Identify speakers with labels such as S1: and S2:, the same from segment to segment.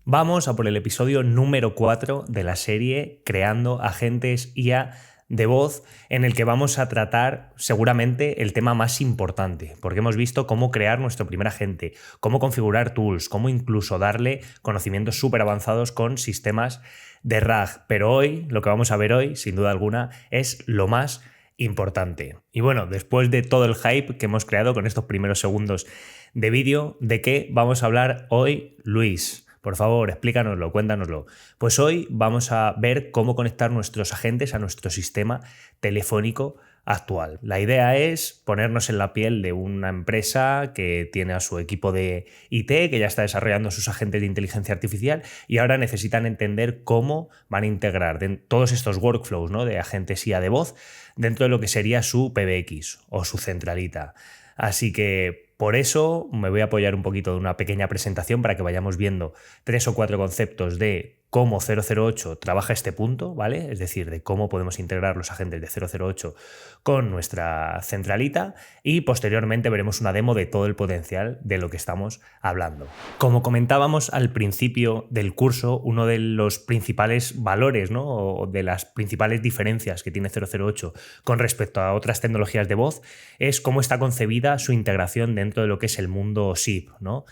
S1: Vamos a por el episodio número 4 de la serie Creando Agentes IA de voz, en el que vamos a tratar seguramente el tema más importante, porque hemos visto cómo crear nuestro primer agente, cómo configurar tools, cómo incluso darle conocimientos súper avanzados con sistemas de RAG. Pero hoy, lo que vamos a ver hoy, sin duda alguna, es lo más importante. Y bueno, después de todo el hype que hemos creado con estos primeros segundos de vídeo, ¿de qué vamos a hablar hoy, Luis? Por favor, explícanoslo, cuéntanoslo. Pues hoy vamos a ver cómo conectar nuestros agentes a nuestro sistema telefónico actual. La idea es ponernos en la piel de una empresa que tiene a su equipo de IT, que ya está desarrollando sus agentes de inteligencia artificial y ahora necesitan entender cómo van a integrar todos estos workflows, ¿no?, de agentes IA de voz dentro de lo que sería su PBX o su centralita. Así que por eso me voy a apoyar un poquito de una pequeña presentación para que vayamos viendo 3 o 4 conceptos de cómo 008 trabaja este punto, ¿vale? Es decir, de cómo podemos integrar los agentes de 008 con nuestra centralita, y posteriormente veremos una demo de todo el potencial de lo que estamos hablando. Como comentábamos al principio del curso, uno de los principales valores, ¿no?, o de las principales diferencias que tiene 008 con respecto a otras tecnologías de voz es cómo está concebida su integración dentro de lo que es el mundo SIP, ¿no?,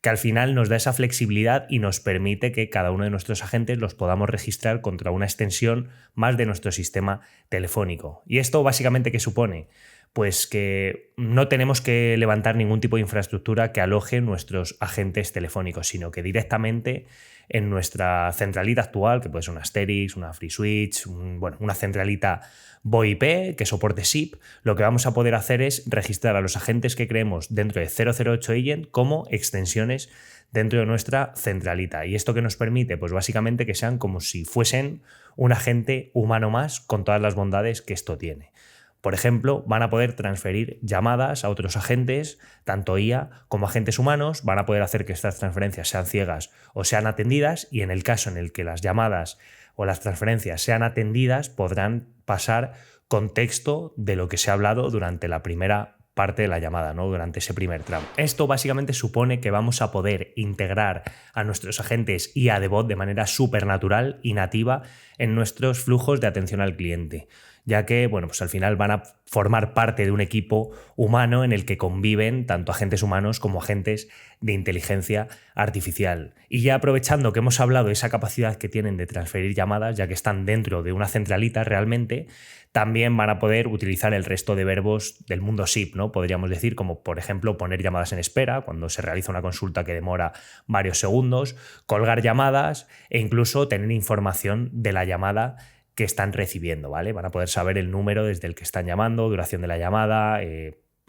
S1: que al final nos da esa flexibilidad y nos permite que cada uno de nuestros agentes los podamos registrar contra una extensión más de nuestro sistema telefónico. ¿Y esto básicamente qué supone? Pues que no tenemos que levantar ningún tipo de infraestructura que aloje nuestros agentes telefónicos, sino que directamente en nuestra centralita actual, que puede ser una Asterix, una FreeSwitch, una centralita VoIP que soporte SIP, lo que vamos a poder hacer es registrar a los agentes que creemos dentro de 008 Agent como extensiones dentro de nuestra centralita. ¿Y esto qué nos permite? Pues básicamente que sean como si fuesen un agente humano más, con todas las bondades que esto tiene. Por ejemplo, van a poder transferir llamadas a otros agentes, tanto IA como agentes humanos, van a poder hacer que estas transferencias sean ciegas o sean atendidas, y en el caso en el que las llamadas o las transferencias sean atendidas, podrán pasar contexto de lo que se ha hablado durante la primera parte de la llamada, ¿no?, durante ese primer tramo. Esto básicamente supone que vamos a poder integrar a nuestros agentes IA de voz de manera supernatural y nativa en nuestros flujos de atención al cliente, ya que, pues al final van a formar parte de un equipo humano en el que conviven tanto agentes humanos como agentes de inteligencia artificial. Y ya aprovechando que hemos hablado de esa capacidad que tienen de transferir llamadas, ya que están dentro de una centralita realmente, también van a poder utilizar el resto de verbos del mundo SIP, ¿no?, podríamos decir, como por ejemplo poner llamadas en espera cuando se realiza una consulta que demora varios segundos, colgar llamadas e incluso tener información de la llamada que están recibiendo, ¿vale? Van a poder saber el número desde el que están llamando, duración de la llamada,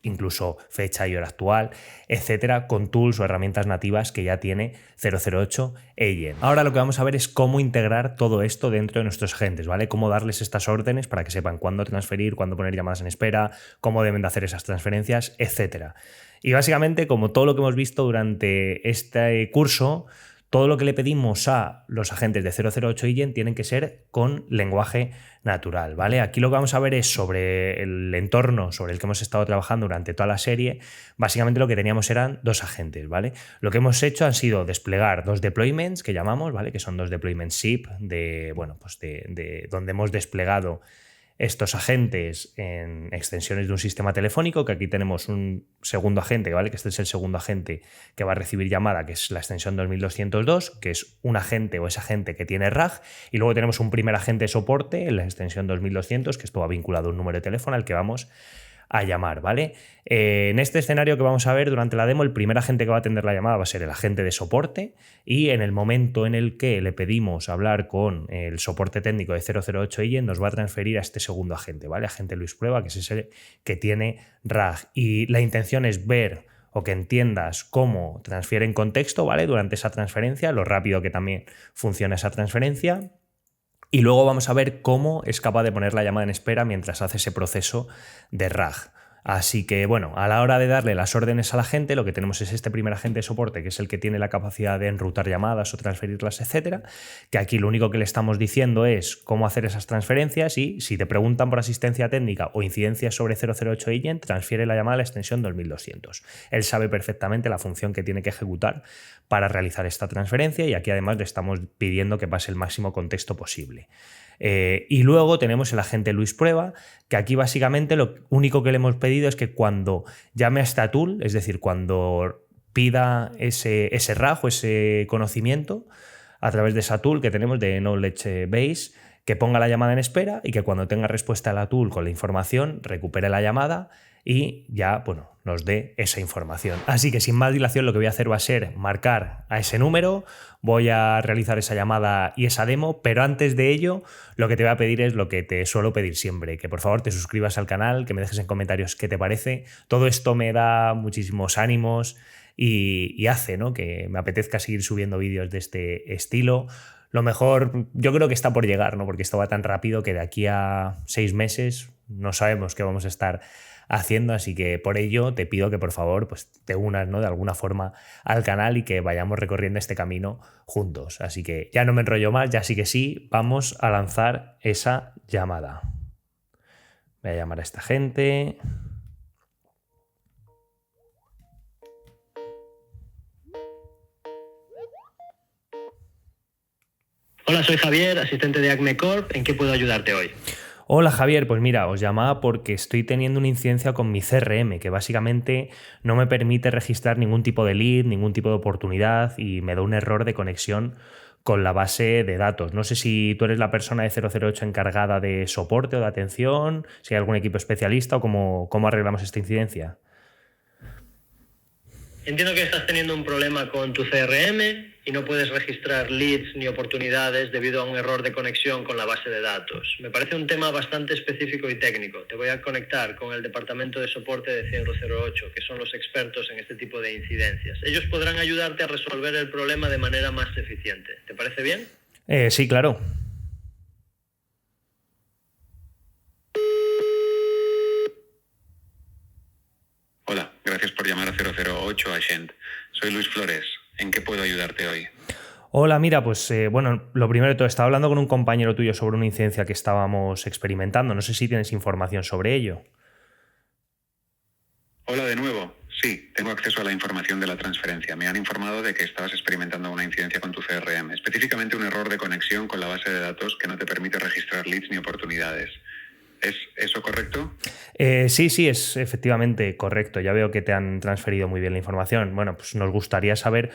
S1: incluso fecha y hora actual, etcétera, con tools o herramientas nativas que ya tiene 008 Agent. Ahora lo que vamos a ver es cómo integrar todo esto dentro de nuestros agentes, ¿vale? Cómo darles estas órdenes para que sepan cuándo transferir, cuándo poner llamadas en espera, cómo deben de hacer esas transferencias, etcétera. Y básicamente, como todo lo que hemos visto durante este curso, todo lo que le pedimos a los agentes de 008 Agent tienen que ser con lenguaje natural, ¿vale? Aquí lo que vamos a ver es sobre el entorno sobre el que hemos estado trabajando durante toda la serie. Básicamente lo que teníamos eran dos agentes, ¿vale? Lo que hemos hecho han sido desplegar dos deployments que llamamos, ¿vale?, que son dos deployments SIP de donde hemos desplegado estos agentes en extensiones de un sistema telefónico, que aquí tenemos un segundo agente, ¿vale?, que este es el segundo agente que va a recibir llamada, que es la extensión 2202, que es un agente o ese agente que tiene RAG, y luego tenemos un primer agente de soporte en la extensión 2200, que esto va vinculado a un número de teléfono al que vamos a llamar, ¿vale? En este escenario que vamos a ver durante la demo, el primer agente que va a atender la llamada va a ser el agente de soporte, y en el momento en el que le pedimos hablar con el soporte técnico de 008 Agent, nos va a transferir a este segundo agente, ¿vale? Agente Luis Prueba, que es ese que tiene RAG. Y la intención es ver o que entiendas cómo transfiere en contexto, ¿vale?, durante esa transferencia, lo rápido que también funciona esa transferencia. Y luego vamos a ver cómo es capaz de poner la llamada en espera mientras hace ese proceso de RAG. Así que, bueno, a la hora de darle las órdenes a la gente, lo que tenemos es este primer agente de soporte, que es el que tiene la capacidad de enrutar llamadas o transferirlas, etcétera, que aquí lo único que le estamos diciendo es cómo hacer esas transferencias y si te preguntan por asistencia técnica o incidencias sobre 008 Agent, transfiere la llamada a la extensión 2200. Él sabe perfectamente la función que tiene que ejecutar para realizar esta transferencia y aquí además le estamos pidiendo que pase el máximo contexto posible. Y luego tenemos el agente Luis Prueba, que aquí básicamente lo único que le hemos pedido es que cuando llame a esta tool, es decir, cuando pida ese RAG o ese conocimiento a través de esa tool que tenemos de Knowledge Base, que ponga la llamada en espera y que cuando tenga respuesta a la tool con la información recupere la llamada y ya, bueno, nos dé esa información. Así que sin más dilación lo que voy a hacer va a ser marcar a ese número, voy a realizar esa llamada y esa demo, pero antes de ello lo que te voy a pedir es lo que te suelo pedir siempre, que por favor te suscribas al canal, que me dejes en comentarios qué te parece. Todo esto me da muchísimos ánimos y hace, ¿no?, que me apetezca seguir subiendo vídeos de este estilo. Lo mejor, yo creo que está por llegar, ¿no?, porque esto va tan rápido que de aquí a 6 meses no sabemos qué vamos a estar haciendo, así que por ello te pido que por favor pues te unas, ¿no?, de alguna forma al canal y que vayamos recorriendo este camino juntos. Así que ya no me enrollo más, ya sí que sí, vamos a lanzar esa llamada. Voy a llamar a esta gente.
S2: Hola, soy Javier, asistente de Acme Corp. ¿En qué puedo ayudarte hoy?
S1: Hola Javier, pues mira, os llamaba porque estoy teniendo una incidencia con mi CRM que básicamente no me permite registrar ningún tipo de lead, ningún tipo de oportunidad y me da un error de conexión con la base de datos. No sé si tú eres la persona de 008 encargada de soporte o de atención, si hay algún equipo especialista o cómo arreglamos esta incidencia.
S2: Entiendo que estás teniendo un problema con tu CRM y no puedes registrar leads ni oportunidades debido a un error de conexión con la base de datos. Me parece un tema bastante específico y técnico. Te voy a conectar con el departamento de soporte de 008, que son los expertos en este tipo de incidencias. Ellos podrán ayudarte a resolver el problema de manera más eficiente. ¿Te parece bien?
S1: Sí, claro.
S3: Hola, gracias por llamar a 008 Agent. Soy Luis Flores. ¿En qué puedo ayudarte hoy?
S1: Hola, mira, pues bueno, lo primero de todo, estaba hablando con un compañero tuyo sobre una incidencia que estábamos experimentando. No sé si tienes información sobre ello.
S3: Hola de nuevo. Sí, tengo acceso a la información de la transferencia. Me han informado de que estabas experimentando una incidencia con tu CRM, específicamente un error de conexión con la base de datos que no te permite registrar leads ni oportunidades. ¿Es eso correcto?
S1: Sí, es efectivamente correcto. Ya veo que te han transferido muy bien la información. Bueno, pues nos gustaría saber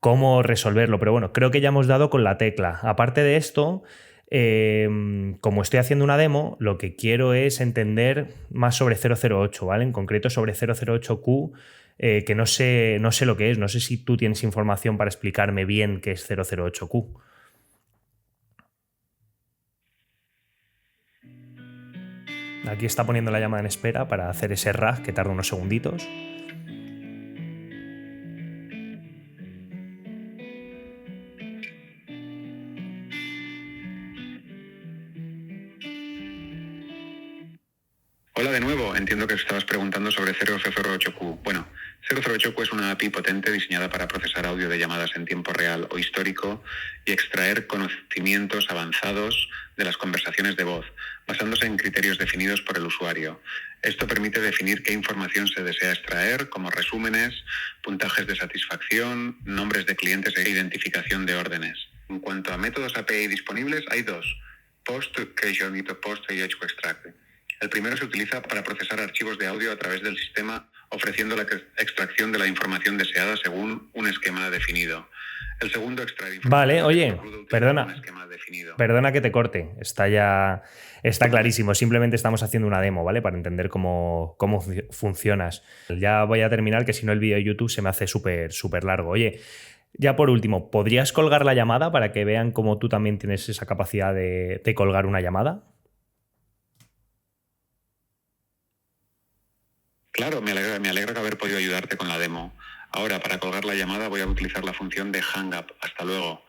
S1: cómo resolverlo, pero bueno, creo que ya hemos dado con la tecla. Aparte de esto, como estoy haciendo una demo, lo que quiero es entender más sobre 008, ¿vale? En concreto sobre 008Q, que no sé lo que es. No sé si tú tienes información para explicarme bien qué es 008Q. Aquí está poniendo la llamada en espera para hacer ese RAG que tarda unos segunditos.
S3: Hola de nuevo, entiendo que estabas preguntando sobre 008Q. Bueno, 008Q es una API potente diseñada para procesar audio de llamadas en tiempo real o histórico y extraer conocimientos avanzados de las conversaciones de voz, basándose en criterios definidos por el usuario. Esto permite definir qué información se desea extraer, como resúmenes, puntajes de satisfacción, nombres de clientes e identificación de órdenes. En cuanto a métodos API disponibles, hay dos: POST, que yo admito POST y Extract. El primero se utiliza para procesar archivos de audio a través del sistema, ofreciendo la extracción de la información deseada según un esquema definido. El segundo extrae información.
S1: Vale, oye,
S3: un esquema definido.
S1: perdona que te corte. Está clarísimo. Simplemente estamos haciendo una demo, ¿vale? Para entender cómo funcionas. Ya voy a terminar, que si no el vídeo de YouTube se me hace súper largo. Oye, ya por último, ¿podrías colgar la llamada para que vean cómo tú también tienes esa capacidad de colgar una llamada?
S3: Claro, me alegra haber podido ayudarte con la demo. Ahora, para colgar la llamada voy a utilizar la función de Hang Up. Hasta luego.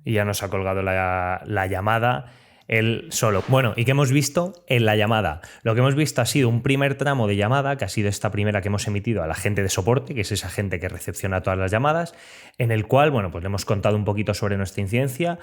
S1: Y ya nos ha colgado la llamada. él solo. Bueno, ¿y qué hemos visto en la llamada? Lo que hemos visto ha sido un primer tramo de llamada, que ha sido esta primera que hemos emitido a la gente de soporte, que es esa gente que recepciona todas las llamadas, en el cual, bueno, pues le hemos contado un poquito sobre nuestra incidencia,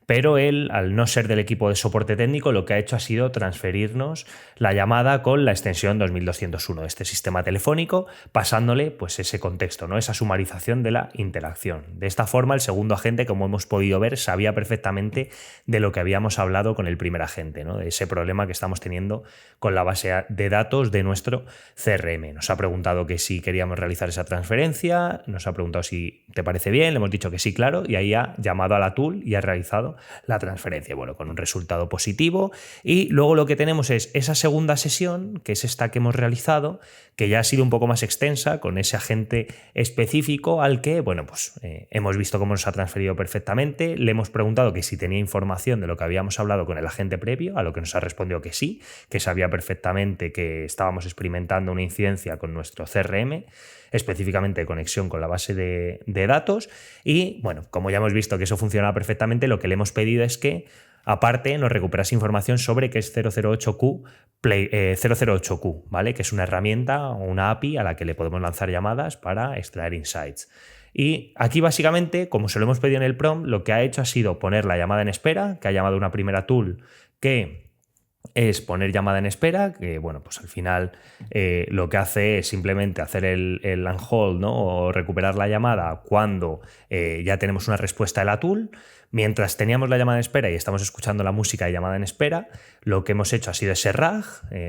S1: pero él, al no ser del equipo de soporte técnico, lo que ha hecho ha sido transferirnos la llamada con la extensión 2201 de este sistema telefónico, pasándole pues ese contexto, ¿no? Esa sumarización de la interacción. De esta forma, el segundo agente, como hemos podido ver, sabía perfectamente de lo que habíamos hablado con el primer agente, ¿no? De ese problema que estamos teniendo con la base de datos de nuestro CRM. Nos ha preguntado que si queríamos realizar esa transferencia, nos ha preguntado si te parece bien, le hemos dicho que sí, claro, y ahí ha llamado a la tool y ha realizado la transferencia, bueno, con un resultado positivo. Y luego lo que tenemos es esa segunda sesión, que es esta que hemos realizado, que ya ha sido un poco más extensa, con ese agente específico al que, bueno, pues hemos visto cómo nos ha transferido perfectamente, le hemos preguntado que si tenía información de lo que habíamos hablado con el agente previo, a lo que nos ha respondido que sí, que sabía perfectamente que estábamos experimentando una incidencia con nuestro CRM, específicamente conexión con la base de datos. Y bueno, como ya hemos visto que eso funciona perfectamente, lo que le hemos pedido es que aparte nos recuperase información sobre qué es 008Q, 008Q, ¿vale? Que es una herramienta o una API a la que le podemos lanzar llamadas para extraer insights. Y aquí básicamente, como se lo hemos pedido en el prompt, lo que ha hecho ha sido poner la llamada en espera, que ha llamado una primera tool que es poner llamada en espera, que bueno, pues al final lo que hace es simplemente hacer el on hold, ¿no? O recuperar la llamada cuando ya tenemos una respuesta de la tool. Mientras teníamos la llamada en espera y estamos escuchando la música de llamada en espera, lo que hemos hecho ha sido ese RAG,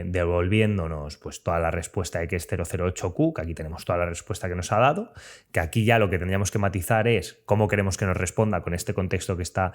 S1: devolviéndonos pues toda la respuesta de que es 008Q, que aquí tenemos toda la respuesta que nos ha dado, que aquí ya lo que tendríamos que matizar es cómo queremos que nos responda con este contexto que está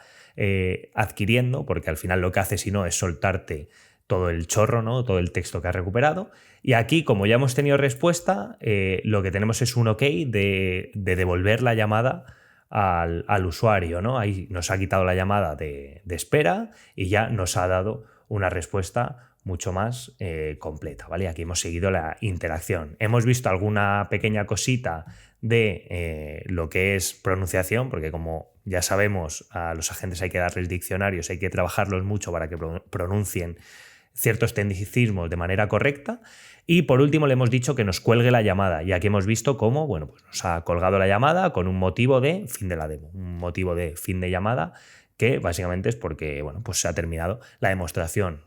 S1: adquiriendo, porque al final lo que hace si no es soltarte todo el chorro, ¿no? Todo el texto que has recuperado. Y aquí, como ya hemos tenido respuesta, lo que tenemos es un OK de devolver la llamada al usuario, ¿no? Ahí nos ha quitado la llamada de espera y ya nos ha dado una respuesta mucho más completa, ¿vale? Aquí hemos seguido la interacción. Hemos visto alguna pequeña cosita de lo que es pronunciación, porque como ya sabemos, a los agentes hay que darles diccionarios, hay que trabajarlos mucho para que pronuncien ciertos tecnicismos de manera correcta. Y por último le hemos dicho que nos cuelgue la llamada, y aquí hemos visto cómo, bueno, pues nos ha colgado la llamada con un motivo de fin de la demo, un motivo de fin de llamada que básicamente es porque, bueno, pues se ha terminado la demostración.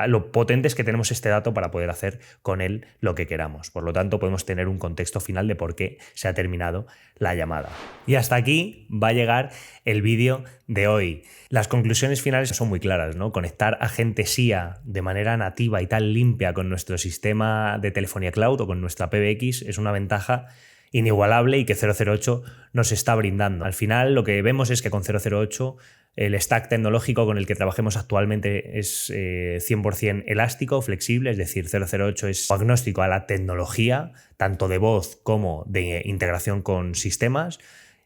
S1: Lo potente es que tenemos este dato para poder hacer con él lo que queramos. Por lo tanto, podemos tener un contexto final de por qué se ha terminado la llamada. Y hasta aquí va a llegar el vídeo de hoy. Las conclusiones finales son muy claras, ¿no? Conectar agente SIA de manera nativa y tan limpia con nuestro sistema de telefonía cloud o con nuestra PBX es una ventaja inigualable y que 008 nos está brindando. Al final, lo que vemos es que con 008 el stack tecnológico con el que trabajemos actualmente es 100% elástico, flexible, es decir, 008 es agnóstico a la tecnología, tanto de voz como de integración con sistemas.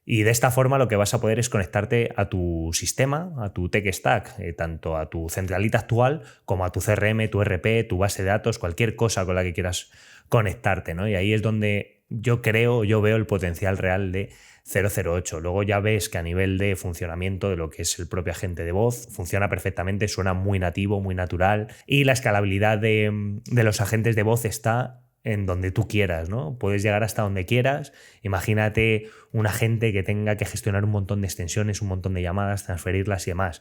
S1: Y de esta forma lo que vas a poder es conectarte a tu sistema, a tu tech stack, tanto a tu centralita actual como a tu CRM, tu RP, tu base de datos, cualquier cosa con la que quieras conectarte, ¿no? Y ahí es donde yo veo el potencial real de 008. Luego ya ves que a nivel de funcionamiento de lo que es el propio agente de voz funciona perfectamente, suena muy nativo, muy natural, y la escalabilidad de los agentes de voz está en donde tú quieras, ¿no? Puedes llegar hasta donde quieras. Imagínate un agente que tenga que gestionar un montón de extensiones, un montón de llamadas, transferirlas y demás,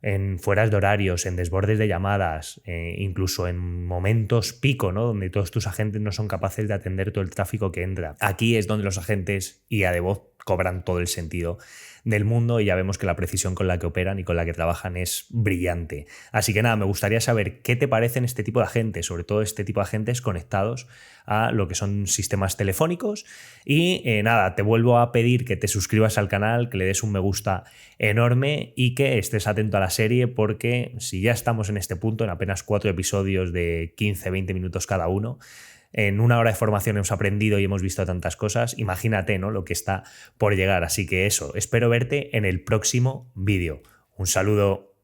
S1: en fueras de horarios, en desbordes de llamadas, incluso en momentos pico, ¿no? Donde todos tus agentes no son capaces de atender todo el tráfico que entra. Aquí es donde los agentes IA de voz cobran todo el sentido del mundo y ya vemos que la precisión con la que operan y con la que trabajan es brillante. Así que nada, me gustaría saber qué te parecen este tipo de agentes, sobre todo este tipo de agentes conectados a lo que son sistemas telefónicos. Y nada, te vuelvo a pedir que te suscribas al canal, que le des un me gusta enorme y que estés atento a la serie, porque si ya estamos en este punto, en apenas 4 episodios de 15-20 minutos cada uno, en 1 hora de formación hemos aprendido y hemos visto tantas cosas. Imagínate, ¿no?, lo que está por llegar. Así que eso, espero verte en el próximo vídeo. Un saludo.